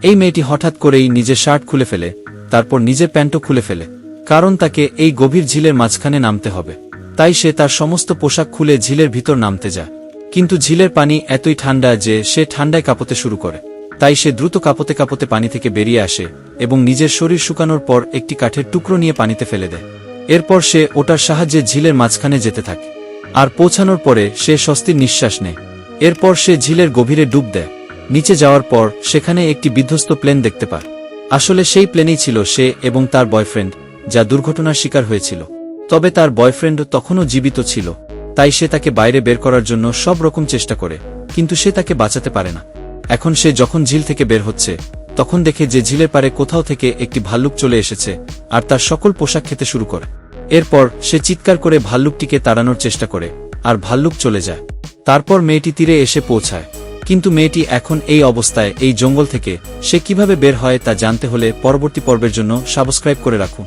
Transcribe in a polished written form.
এই মেয়েটি হঠাৎ করেই নিজের শার্ট খুলে ফেলে, তারপর নিজের প্যান্টও খুলে ফেলে, কারণ তাকে এই গভীর ঝিলের মাঝখানে নামতে হবে। তাই সে তার সমস্ত পোশাক খুলে ঝিলের ভিতর নামতে যায়। কিন্তু ঝিলের পানি এতই ঠান্ডা যে সে ঠান্ডায় কাঁপতে শুরু করে। তাই সে দ্রুত কাঁপতে কাঁপতে পানি থেকে বেরিয়ে আসে এবং নিজের শরীর শুকানোর পর একটি কাঠের টুকরো নিয়ে পানিতে ফেলে দেয়। এরপর সে ওটার সাহায্যে ঝিলের মাঝখানে যেতে থাকে। আর পৌঁছানোর পরে সে স্বস্তির নিঃশ্বাস নেয়। এরপর সে ঝিলের গভীরে ডুব দেয়। নিচে যাওয়ার পর সেখানে একটি বিধ্বস্ত প্লেন দেখতে পায়। আসলে সেই প্লেনেই ছিল সে এবং তার বয়ফ্রেন্ড, যা দুর্ঘটনার শিকার হয়েছিল। তবে তার বয়ফ্রেন্ড তখনও জীবিত ছিল। তাই সে তাকে বাইরে বের করার জন্য সব রকম চেষ্টা করে, কিন্তু সে তাকে বাঁচাতে পারে না। এখন সে যখন ঝিল থেকে বের হচ্ছে, তখন দেখে যে ঝিলের পারে কোথাও থেকে একটি ভাল্লুক চলে এসেছে আর তার সকল পোশাক খেতে শুরু করে। এরপর সে চিৎকার করে ভাল্লুকটিকে তাড়ানোর চেষ্টা করে, আর ভাল্লুক চলে যায়। তারপর মেয়েটি তীরে এসে পৌঁছায়। কিন্তু মেয়েটি এখন এই অবস্থায় এই জঙ্গল থেকে সে কিভাবে বের হয় তা জানতে হলে পরবর্তী পর্বের জন্য সাবস্ক্রাইব করে রাখুন।